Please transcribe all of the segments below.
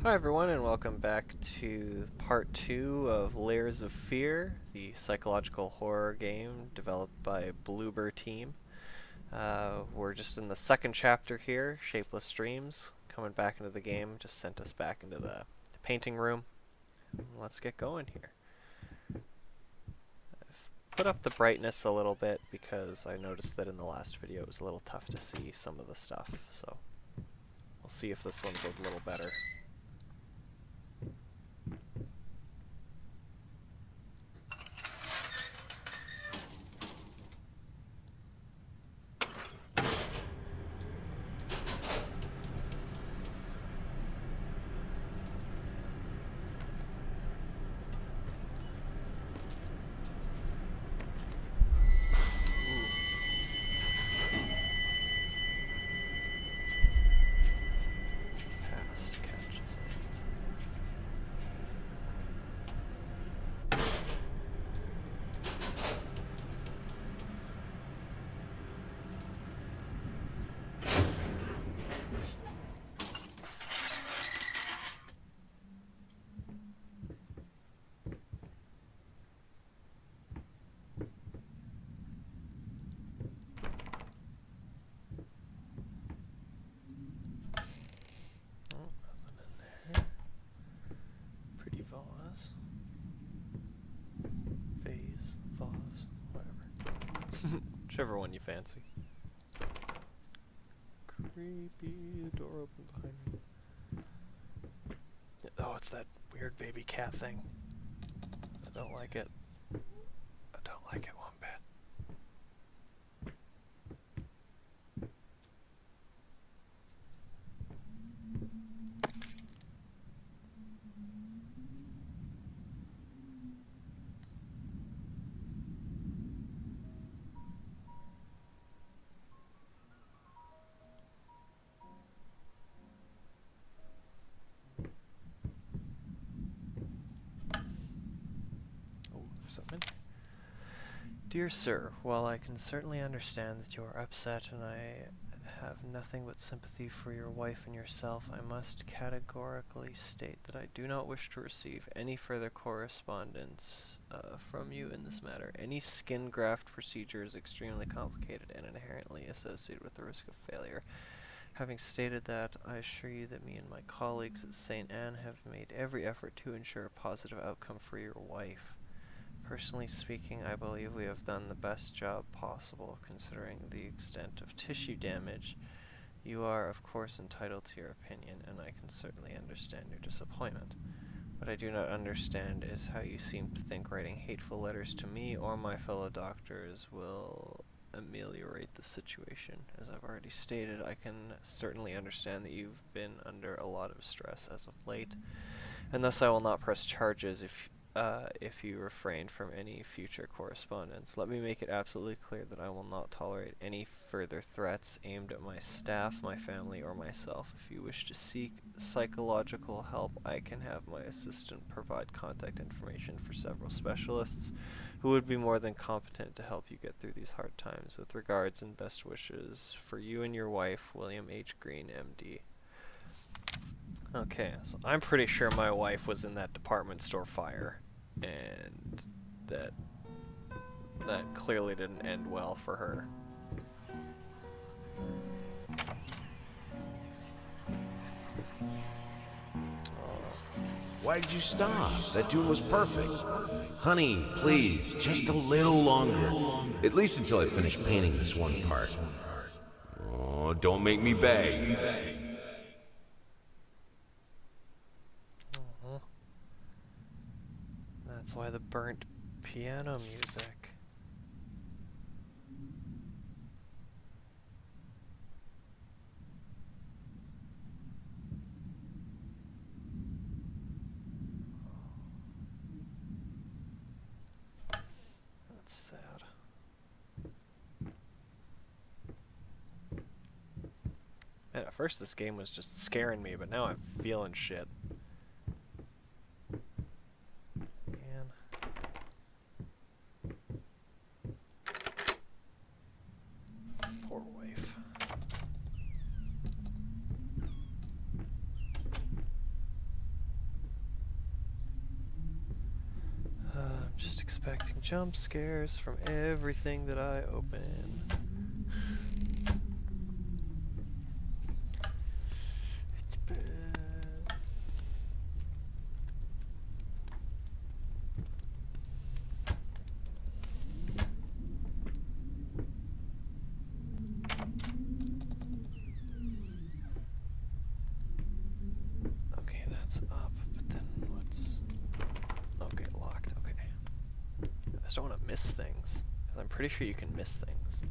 Hi everyone, and welcome back to part 2 of Layers of Fear, the psychological horror game developed by Blooper Team. We're just in the second chapter here, Shapeless Dreams. Coming back into the game, just sent us back into the painting room. Let's get going here. I've put up the brightness a little bit because I noticed that in the last video it was a little tough to see some of the stuff, so we'll see if this one's a little better. Past catches. Pretty vase. Vase, vase, whatever. Whichever one you fancy. Creepy, the door open behind me. Oh, it's that weird baby cat thing. I don't like it. I don't like it one bit. Oh, there's something. Dear Sir, while I can certainly understand that you are upset and I have nothing but sympathy for your wife and yourself, I must categorically state that I do not wish to receive any further correspondence from you in this matter. Any skin graft procedure is extremely complicated and inherently associated with the risk of failure. Having stated that, I assure you that me and my colleagues at St. Anne have made every effort to ensure a positive outcome for your wife. Personally speaking, I believe we have done the best job possible considering the extent of tissue damage. You are, of course, entitled to your opinion, and I can certainly understand your disappointment. What I do not understand is how you seem to think writing hateful letters to me or my fellow doctors will ameliorate the situation. As I've already stated, I can certainly understand that you've been under a lot of stress as of late, and thus I will not press charges if you refrain from any future correspondence. Let me make it absolutely clear that I will not tolerate any further threats aimed at my staff, my family, or myself. If you wish to seek psychological help, I can have my assistant provide contact information for several specialists who would be more than competent to help you get through these hard times. With regards and best wishes for you and your wife, William H. Green, MD. Okay, so I'm pretty sure my wife was in that department store fire, and that clearly didn't end well for her. Why did you stop? That tune was perfect. Honey, please, just a little longer. At least until I finish painting this one part. Oh, don't make me beg. That's why the burnt piano music. That's sad. And at first this game was just scaring me, but now I'm feeling shit. Man. Poor wife. expecting jump scares from everything that I open. It's bad. Okay, that's up, but then what's... Okay, locked, okay. I just don't want to miss things. I'm pretty sure you can miss things.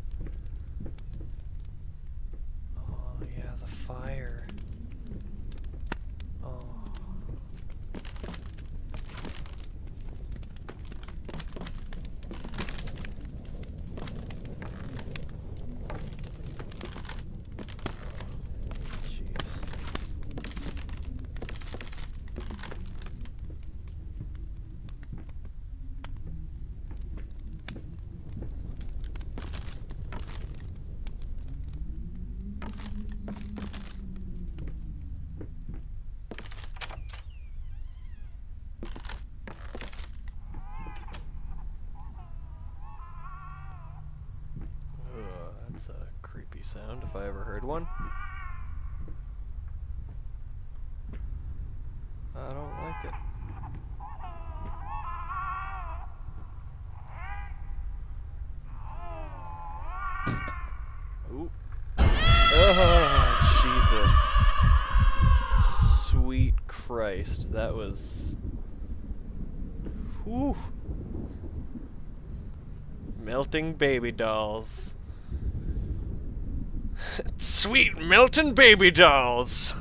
Oh, yeah, the fire. Oh. Jeez. That's a creepy sound if I ever heard one. I don't like it. Ooh. Oh, Jesus. Sweet Christ. That was... Whew. Melting baby dolls. Sweet melting baby dolls.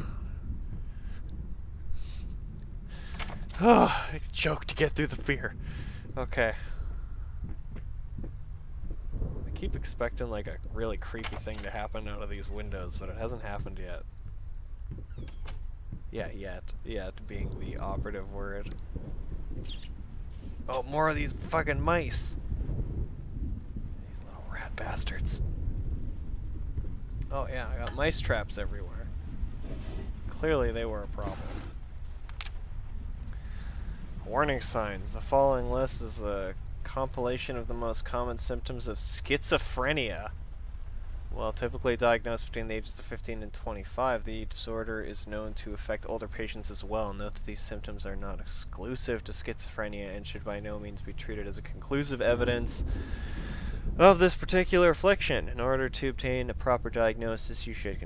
Oh, I choked to get through the fear. Okay. I keep expecting like a really creepy thing to happen out of these windows, but it hasn't happened yet. Yeah, yet. Yet being the operative word. Oh, more of these fucking mice. These little rat bastards. Oh yeah, I got mice traps everywhere. Clearly they were a problem. Warning signs. The following list is a compilation of the most common symptoms of schizophrenia. While typically diagnosed between the ages of 15 and 25, the disorder is known to affect older patients as well. Note that these symptoms are not exclusive to schizophrenia and should by no means be treated as a conclusive evidence of this particular affliction. In order to obtain a proper diagnosis, you should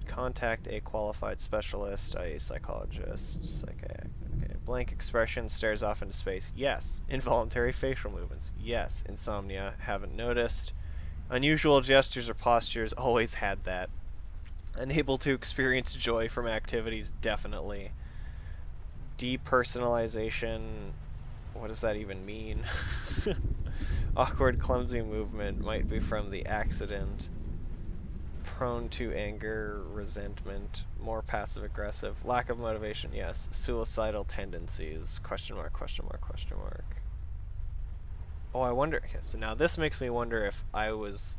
contact a qualified specialist, i.e. psychologist, psychiatrist. Okay. Blank expression, stares off into space. Yes. Involuntary facial movements. Yes. Insomnia. Haven't noticed. Unusual gestures or postures. Always had that. Unable to experience joy from activities. Definitely. Depersonalization. What does that even mean? Awkward, clumsy movement might be from the accident. Prone to anger, resentment, more passive-aggressive. Lack of motivation, yes. Suicidal tendencies, question mark, question mark, question mark. Oh, I wonder, so now this makes me wonder if I was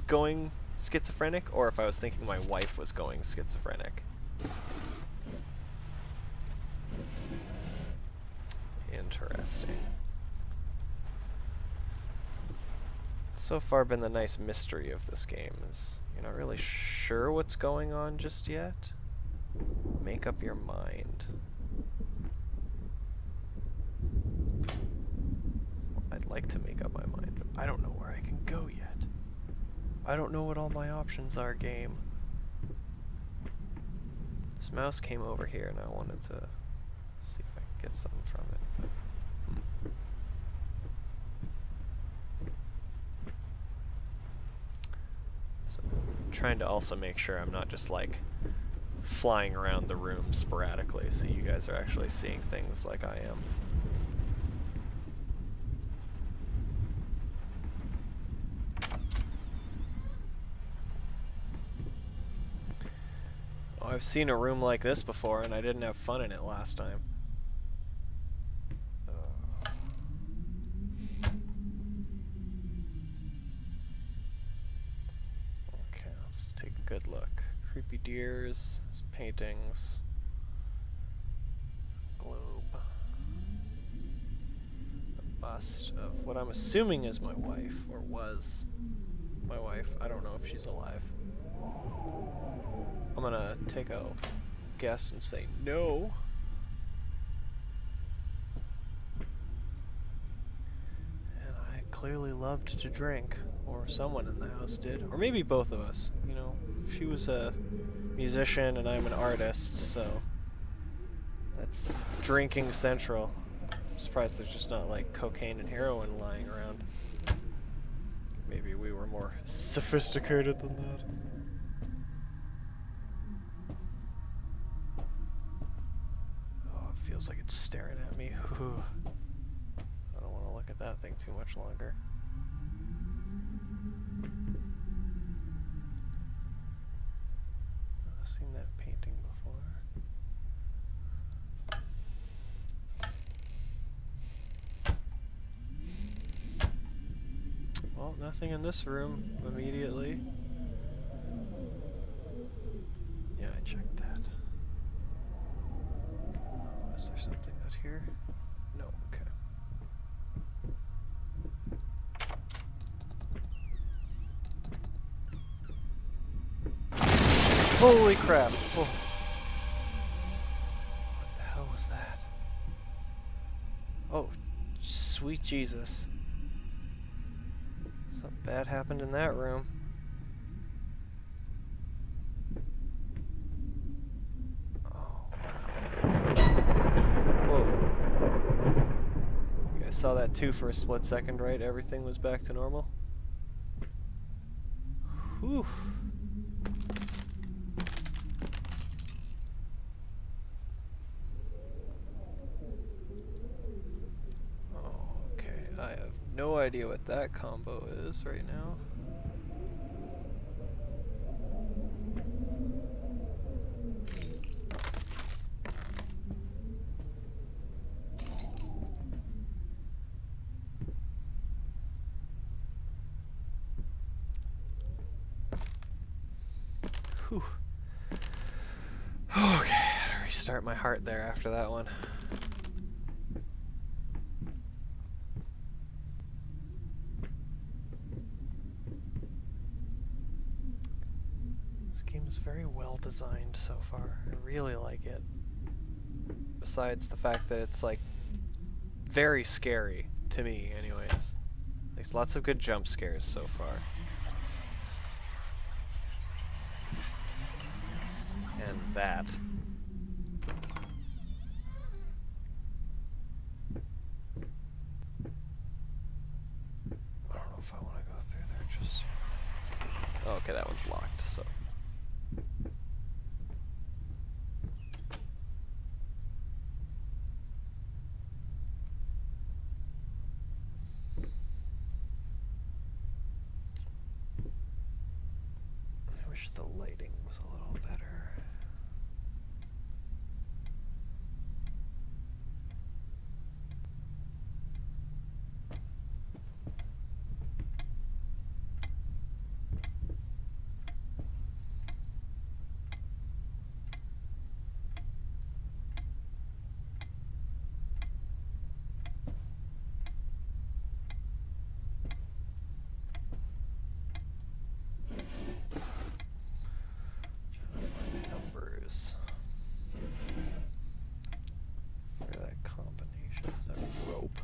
going schizophrenic, or if I was thinking my wife was going schizophrenic. Interesting. It's so far been the nice mystery of this game is you're not really sure what's going on just yet. Make up your mind. Well, I'd like to make up my mind, but I don't know where I can go yet. I don't know what all my options are, game. This mouse came over here and I wanted to see if I could get something from it. But trying to also make sure I'm not just like flying around the room sporadically, so you guys are actually seeing things like I am. Oh, I've seen a room like this before and I didn't have fun in it last time. Take a good look. Creepy deers, paintings, globe. bust of what I'm assuming is my wife, or was my wife. I don't know if she's alive. I'm gonna take a guess and say no. And I clearly loved to drink, or someone in the house did, or maybe both of us. You know, she was a musician and I'm an artist, so that's drinking central. I'm surprised there's just not like cocaine and heroin lying around. Maybe we were more sophisticated than that. Oh, it feels like it's staring at me. I don't want to look at that thing too much longer. I've seen that painting before. Well, nothing in this room immediately. Yeah, I checked that. Oh, is there something out here? No, okay. Holy crap! Oh. What the hell was that? Oh, sweet Jesus. Something bad happened in that room. Oh, wow. Whoa. You guys saw that too for a split second, right? Everything was back to normal? Whew. Okay, I have no idea what that combo is right now. Whew. Okay, I had to restart my heart there after that one. This game is very well designed so far. I really like it. Besides the fact that it's like very scary to me anyways. There's lots of good jump scares so far. And that. I don't know if I want to go through there just yet. Oh, okay, that one's locked, so. I wish the lighting was a little better. For that combination, is that rope?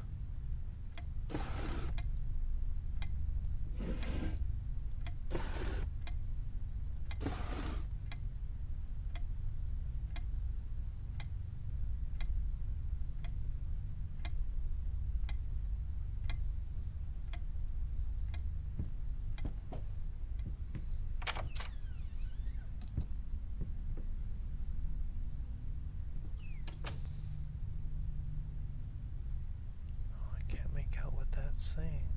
Saying.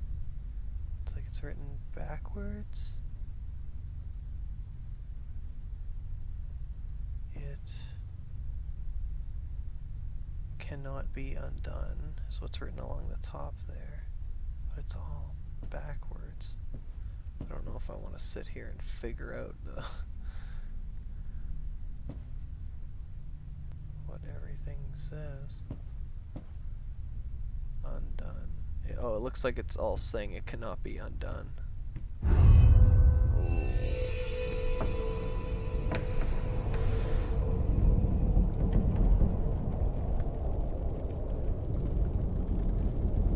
It's like it's written backwards. It cannot be undone is what's written along the top there. But it's all backwards. I don't know if I want to sit here and figure out what everything says. Undone. Oh, it looks like it's all saying it cannot be undone.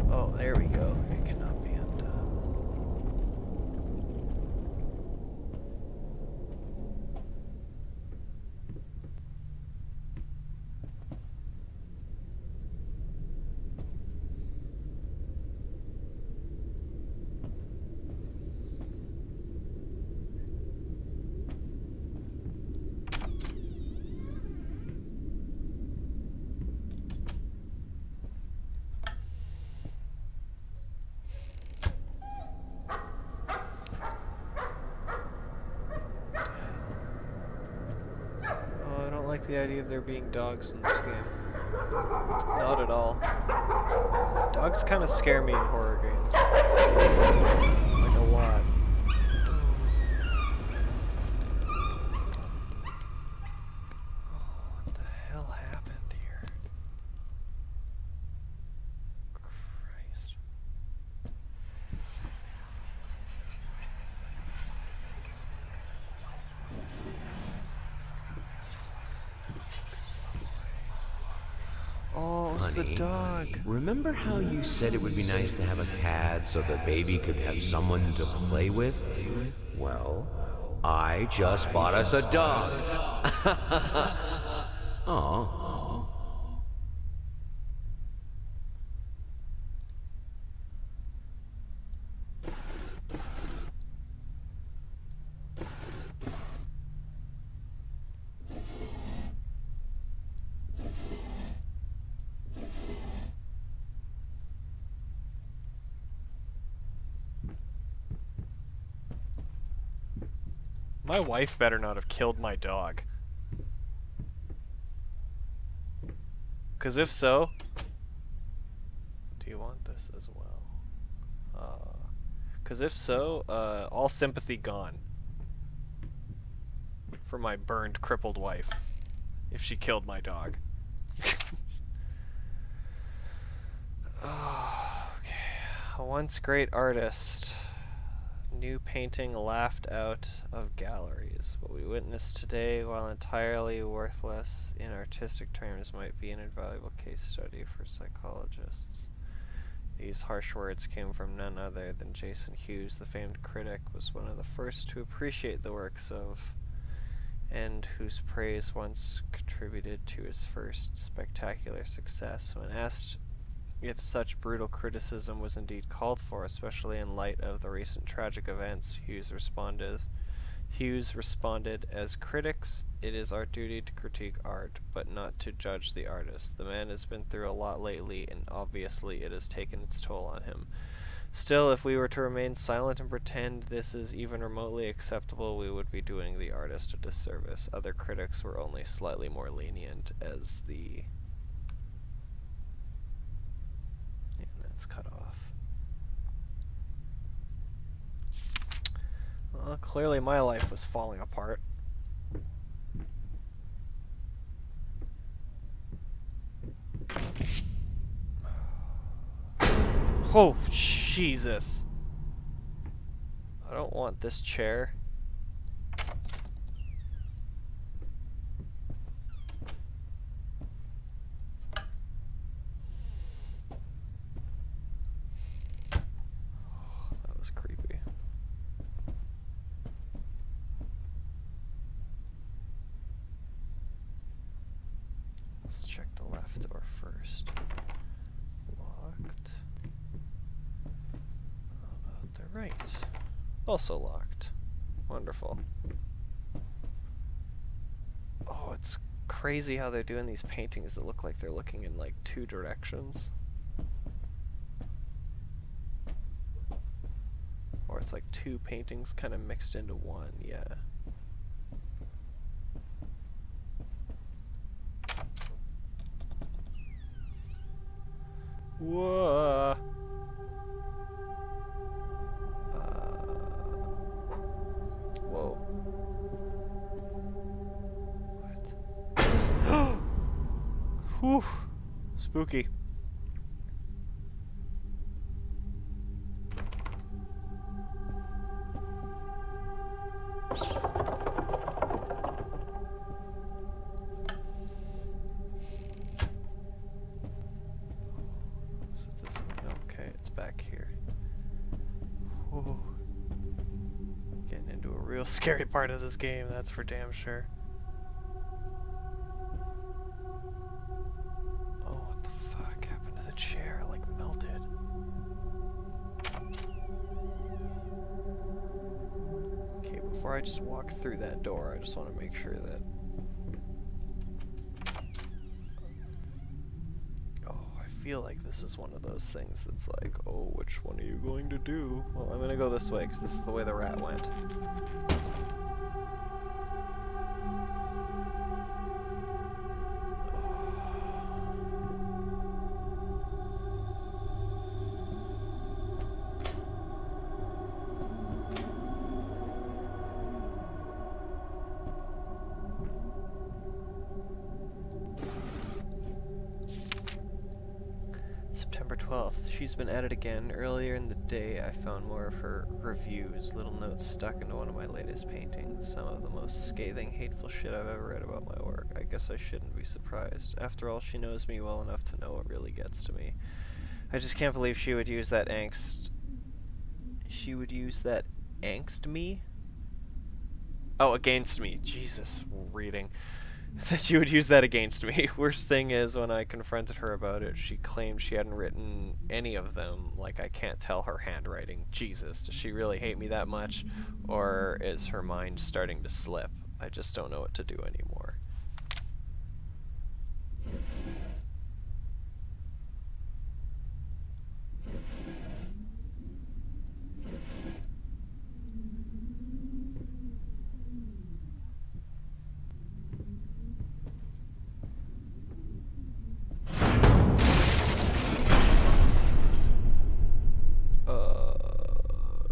Oh, there we go. It cannot be undone. The idea of there being dogs in this game. Not at all. Dogs kind of scare me in horror games. Like a lot. Oh, what the hell happened here? Christ. Oh, it's the dog. Remember how you said it would be nice to have a cat so the baby could have someone to play with? Well, I just bought us a dog. Aw. My wife better not have killed my dog. 'Cause if so... Do you want this as well? 'Cause if so, all sympathy gone. For my burned, crippled wife. If she killed my dog. Oh, okay. A once great artist. New painting laughed out of galleries. What we witnessed today, while entirely worthless in artistic terms, might be an invaluable case study for psychologists. These harsh words came from none other than Jason Hughes, the famed critic, was one of the first to appreciate the works of, and whose praise once contributed to his first spectacular success. When asked if such brutal criticism was indeed called for, especially in light of the recent tragic events, Hughes responded, as critics, it is our duty to critique art, but not to judge the artist. The man has been through a lot lately, and obviously it has taken its toll on him. Still, if we were to remain silent and pretend this is even remotely acceptable, we would be doing the artist a disservice. Other critics were only slightly more lenient, as the... cut off. Well, clearly my life was falling apart. Oh, Jesus. I don't want this chair. Let's check the left door first. Locked. How about the right? Also locked. Wonderful. Oh, it's crazy how they're doing these paintings that look like they're looking in like two directions. Or it's like two paintings kind of mixed into one, yeah. Whoa. Whoa. What? Whew. Spooky. scary part of this game, that's for damn sure. Oh, what the fuck happened to the chair? Like, melted. Okay, before I just walk through that door, I just want to make sure that... Oh, I feel like this is one of those things that's like, oh, which one are you going to do? Well, I'm gonna go this way, because this is the way the rat went. September 12th. She's been at it again. Earlier in the day, I found more of her reviews, little notes stuck into one of my latest paintings. Some of the most scathing, hateful shit I've ever read about my work. I guess I shouldn't be surprised. After all, she knows me well enough to know what really gets to me. I just can't believe she would use that angst... She would use that angst me? Oh, against me. Jesus, reading. That she would use that against me. Worst thing is, when I confronted her about it, she claimed she hadn't written any of them. Like, I can't tell her handwriting. Jesus, does she really hate me that much? Or is her mind starting to slip? I just don't know what to do anymore.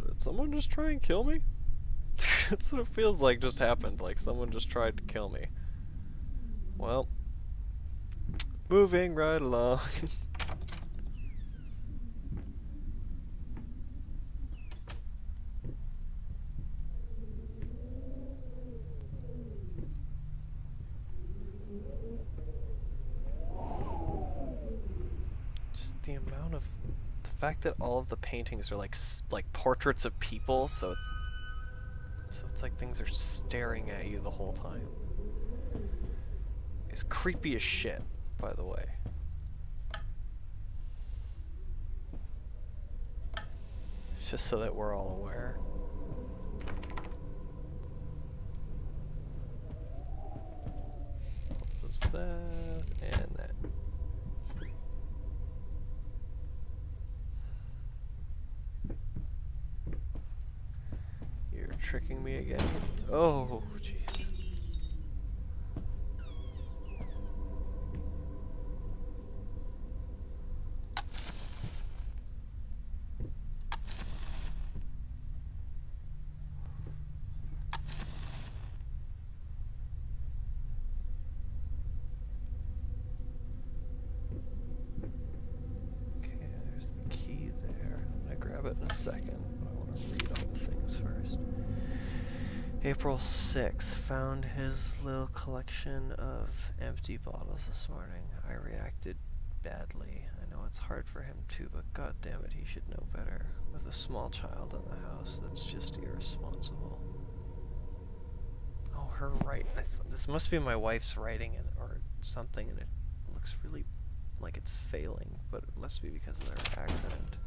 Did someone just try and kill me? That's what it feels like just happened, like someone just tried to kill me. Well, moving right along. Just the amount of... The fact that all of the paintings are like portraits of people, so it's like things are staring at you the whole time. It's creepy as shit, by the way. Just so that we're all aware. What was that? And that. You're tricking me again? Oh, jeez. In a second, but I want to read all the things first. April 6th, found his little collection of empty bottles this morning. I reacted badly. I know it's hard for him too, but god damn it, he should know better. With a small child in the house, that's just irresponsible. Oh, her this must be my wife's writing or something, and it looks really like it's failing, but it must be because of their accident.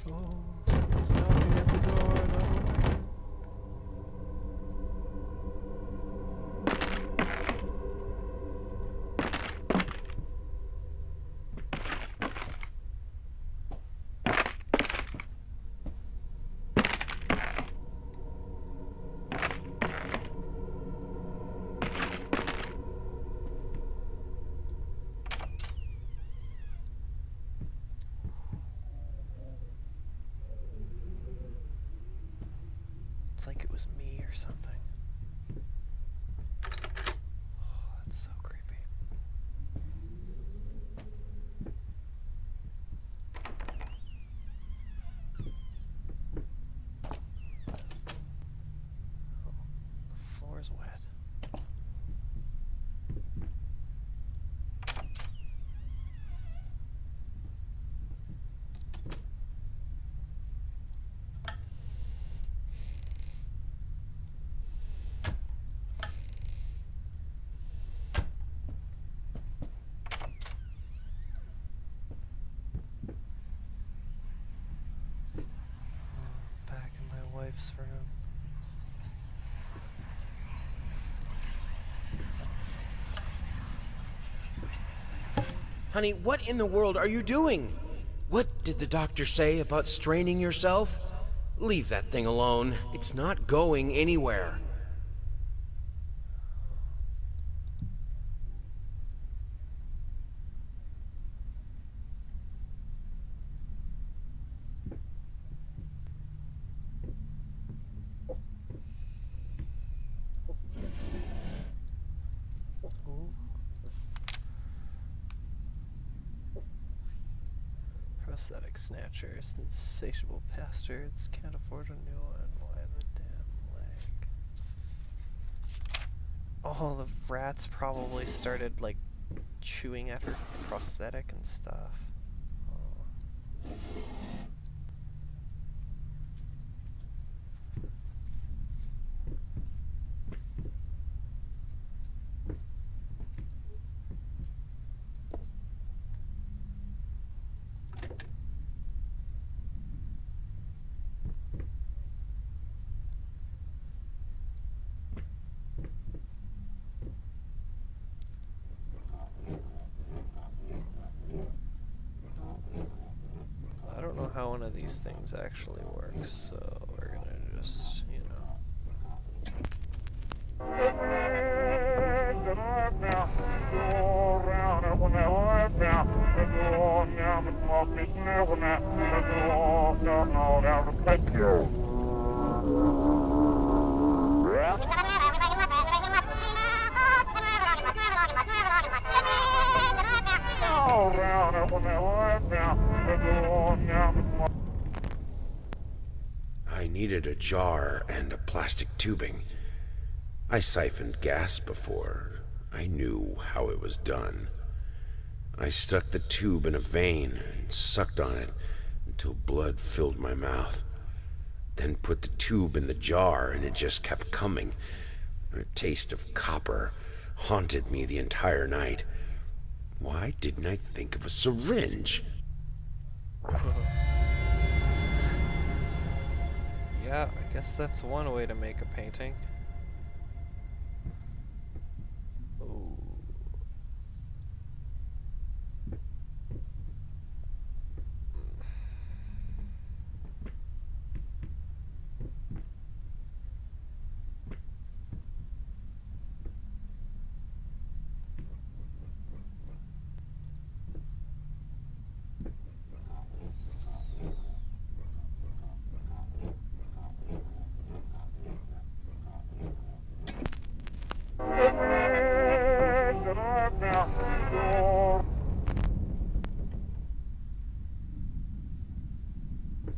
Oh, someone's knocking at the door. It's like it was me or something. Oh, that's so creepy. wife's room. Honey, what in the world are you doing? What did the doctor say about straining yourself? Leave that thing alone. It's not going anywhere. Ooh. Prosthetic snatchers, insatiable bastards, can't afford a new one. Why the damn leg? Oh, the rats probably started, like, chewing at her prosthetic and stuff. Oh. I don't know how one of these things actually works, so we're gonna just, you know. I needed a jar and a plastic tubing. I siphoned gas before. I knew how it was done. I stuck the tube in a vein and sucked on it until blood filled my mouth. Then put the tube in the jar and it just kept coming. A taste of copper haunted me the entire night. Why didn't I think of a syringe? Yeah, I guess that's one way to make a painting. Ooh.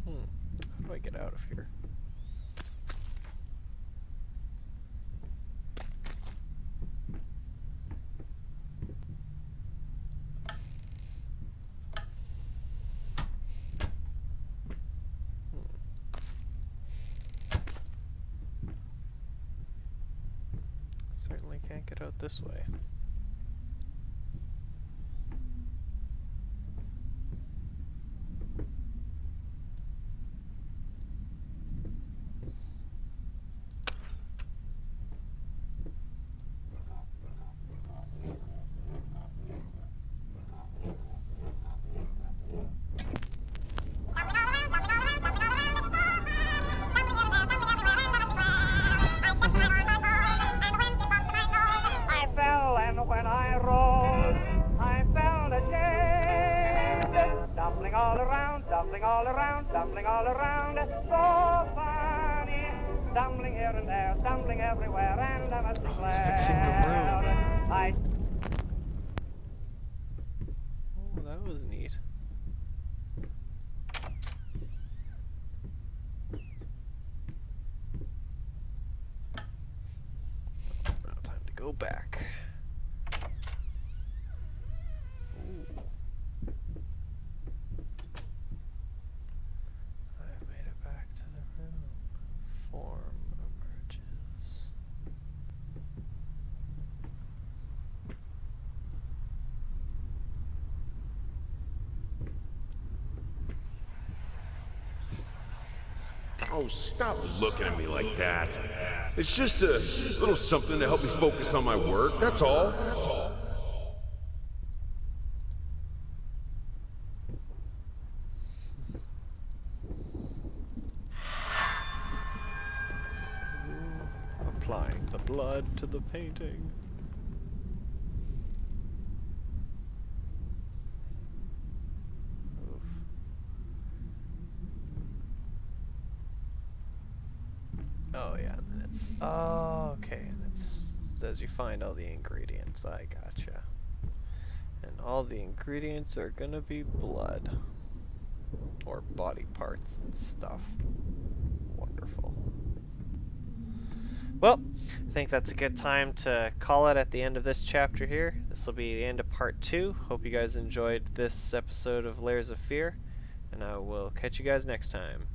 How do I get out of here? Certainly can't get out this way. I fell, and when I rose, I felt ashamed. Stumbling all around, stumbling all around, stumbling all around. So funny. Stumbling here and there, stumbling everywhere, and I must declare. It's fixing the room. I Oh, that was neat. Now time to go back. Ooh. I've made it back to the room. Form emerges. Oh, stop looking at me like that. It's just a little something to help me focus on my work, that's all. Applying the blood to the painting. Oof. Oh yeah, and then it's okay, and it says you find all the ingredients. I gotcha. And all the ingredients are gonna be blood or body parts and stuff. Wonderful. Well, I think that's a good time to call it at the end of this chapter here. This will be the end of part 2. Hope you guys enjoyed this episode of Layers of Fear, and I will catch you guys next time.